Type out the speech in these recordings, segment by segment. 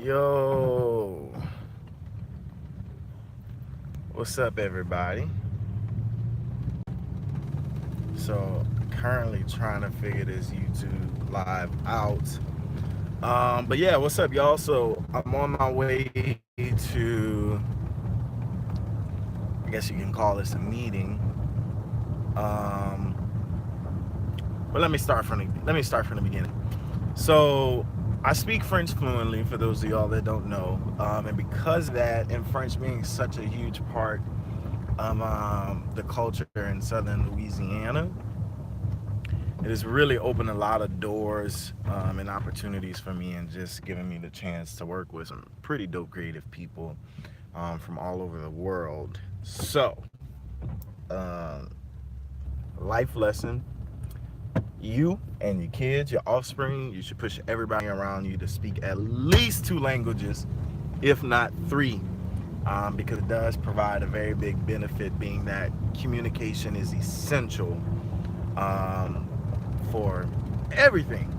Yo, what's up, everybody? So, currently trying to figure this YouTube live out. But yeah, what's up, y'all? So, I'm on my way to, I guess you can call this a meeting. Um, but let me start from the beginning. So, I speak French fluently for those of y'all that don't know, and because of that, and French being such a huge part of the culture in southern Louisiana, it has really opened a lot of doors and opportunities for me, and just giving me the chance to work with some pretty dope creative people from all over the world. So, uh, life lesson: you and your kids, your offspring, you should push everybody around you to speak at least two languages, if not three, because it does provide a very big benefit, being that communication is essential um, for everything.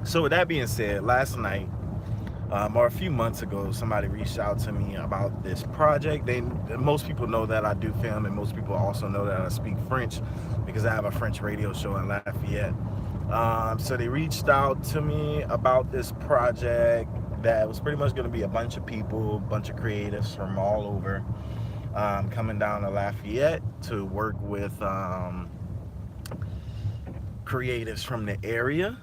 So with that being said, last night or a few months ago, somebody reached out to me about this project. Most people know that I do film, and most people also know that I speak French because I have a French radio show in Lafayette. So they reached out to me about this project that was pretty much going to be a bunch of people, a bunch of creatives from all over, coming down to Lafayette to work with creatives from the area,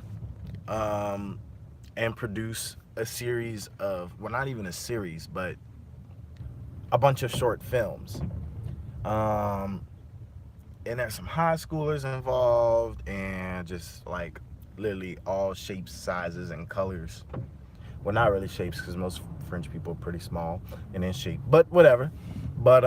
um, and produce a series of, well, not even a series, but a bunch of short films. Um, and there's some high schoolers involved, and just like literally all shapes, sizes, and colors. Well, not really shapes, because most French people are pretty small and in shape, but whatever. But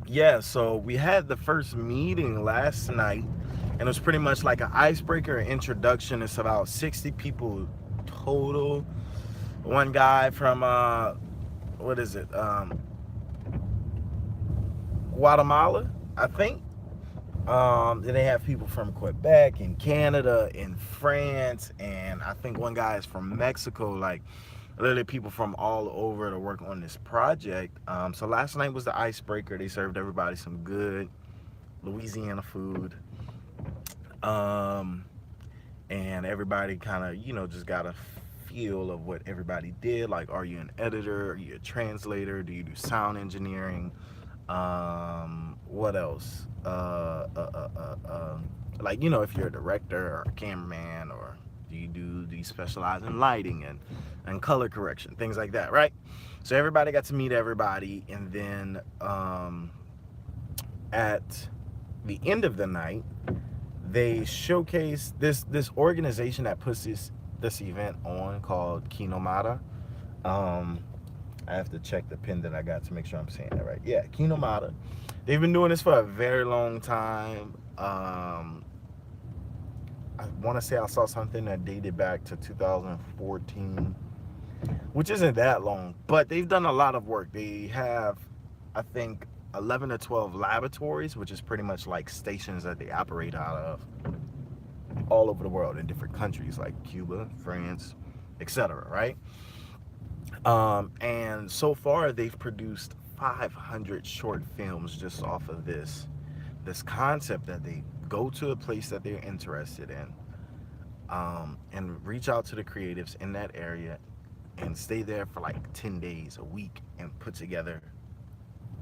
yeah, so we had the first meeting last night, and it was pretty much like an icebreaker, an introduction. It's about 60 people total. One guy from what is it, Guatemala, I think. Then they have people from Quebec and Canada and France, and I think one guy is from Mexico. Like literally people from all over to work on this project. So last night was the icebreaker. They served everybody some good Louisiana food. Um, and everybody kind of, just got a feel of what everybody did. Like, are you an editor? Are you a translator? Do you do sound engineering? What else? Like, if you're a director or a cameraman, or do you specialize in lighting and color correction, things like that, right? So everybody got to meet everybody, and then at the end of the night, they showcase this organization that puts this event on, called Kinomata. Um, I have to check the pin that I got to make sure I'm saying that right. Yeah, Kinomata. They've been doing this for a very long time. I want to say I saw something that dated back to 2014, which isn't that long, but they've done a lot of work. They have, I think, 11 or 12 laboratories, which is pretty much like stations that they operate out of all over the world in different countries like Cuba, France, etc. Right? And so far they've produced 500 short films just off of this concept, that they go to a place that they're interested in, and reach out to the creatives in that area, and stay there for like 10 days, a week, and put together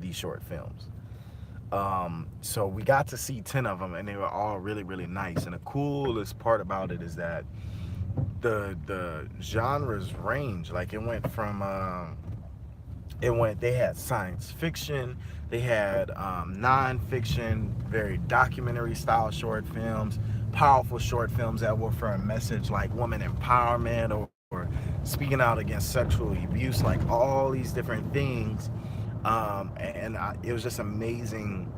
these short films. So we got to see 10 of them, and they were all really, really nice. And the coolest part about it is that the genres range. Like, it went from they had science fiction, they had non-fiction, very documentary style short films, powerful short films that were for a message like woman empowerment, or speaking out against sexual abuse, like all these different things. It was just amazing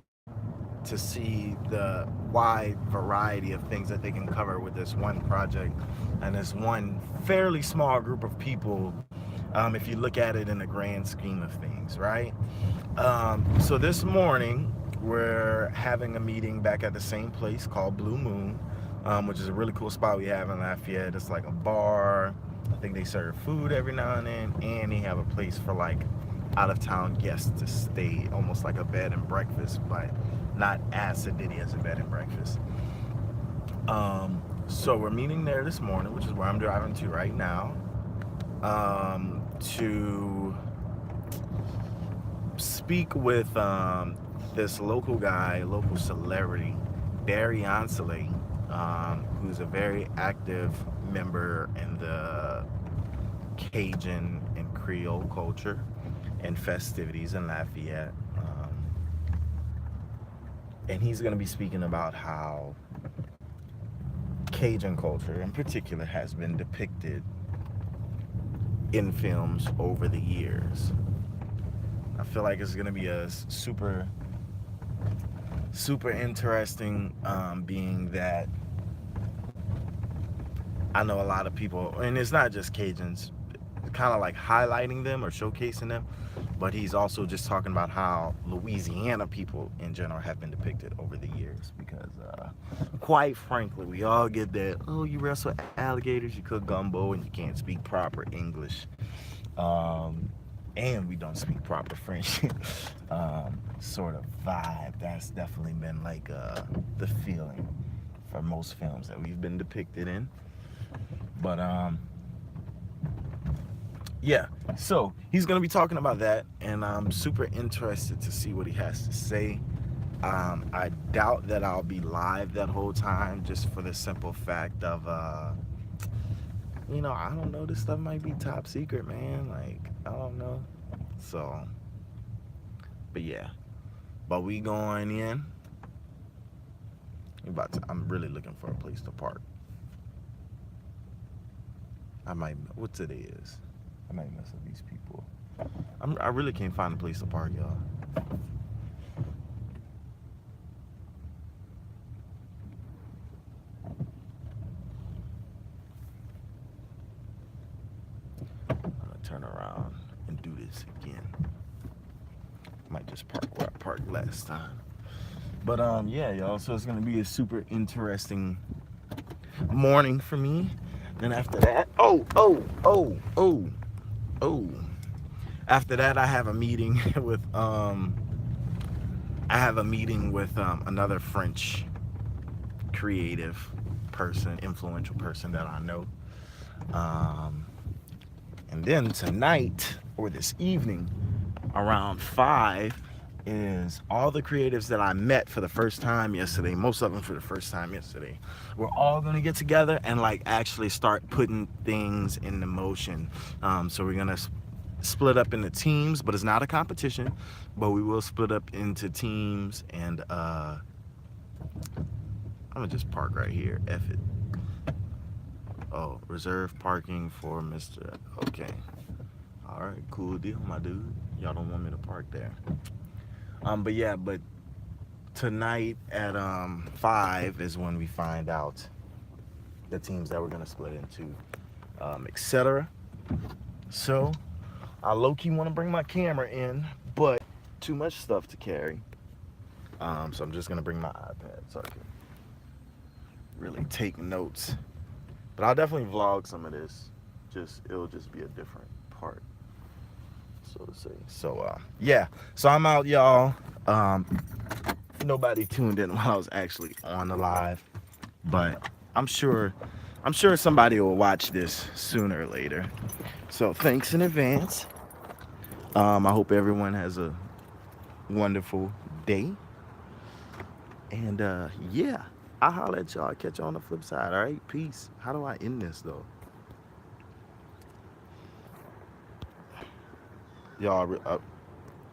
to see the wide variety of things that they can cover with this one project and this one fairly small group of people, if you look at it in the grand scheme of things, right? So this morning, we're having a meeting back at the same place called Blue Moon, which is a really cool spot we have in Lafayette. It's like a bar, think they serve food every now and they have a place for like out of town guests to stay, almost like a bed and breakfast, but not as sedity as a bed and breakfast. So we're meeting there this morning, which is where I'm driving to right now, to speak with this local guy, local celebrity, Barry Ansele, who's a very active member in the Cajun and Creole culture and festivities in Lafayette. And he's going to be speaking about how Cajun culture in particular has been depicted in films over the years. I feel like it's going to be a super interesting, being that I know a lot of people, and it's not just Cajuns, kind of like highlighting them or showcasing them, but he's also just talking about how Louisiana people in general have been depicted over the years, because quite frankly, we all get that, oh, you wrestle alligators, you cook gumbo, and you can't speak proper English, and we don't speak proper French, sort of vibe. That's definitely been like the feeling for most films that we've been depicted in. But yeah, so he's gonna be talking about that, and I'm super interested to see what he has to say. I doubt that I'll be live that whole time, just for the simple fact of I don't know, this stuff might be top secret, man. Like, I don't know. So, but yeah, but we going in. I'm really looking for a place to park. What today is? I might mess with these people. I really can't find a place to park, y'all. I'm gonna turn around and do this again. Might just park where I parked last time. But yeah, y'all, so it's gonna be a super interesting morning for me. Then after that, after that, I have a meeting with another French creative person, influential person that I know. And then tonight, or this evening, around 5, is all the creatives that I met for the first time yesterday, most of them for the first time yesterday. We're all gonna get together and like actually start putting things into motion. So we're gonna split up into teams, but it's not a competition, but we will split up into teams, and I'm gonna just park right here, F it. Oh, reserve parking for Mr. Okay. All right, cool deal, my dude. Y'all don't want me to park there. But yeah, but tonight at 5 is when we find out the teams that we're gonna split into, etc. So I low-key want to bring my camera in, but too much stuff to carry. So I'm just gonna bring my iPad so I can really take notes. But I'll definitely vlog some of this. It'll just be a different part, so to say. So yeah, so I'm out, y'all. Nobody tuned in while I was actually on the live, but I'm sure somebody will watch this sooner or later. So thanks in advance. I hope everyone has a wonderful day, and yeah, I'll holler at y'all. Catch y'all on the flip side. All right, peace. How do I end this though? Y'all,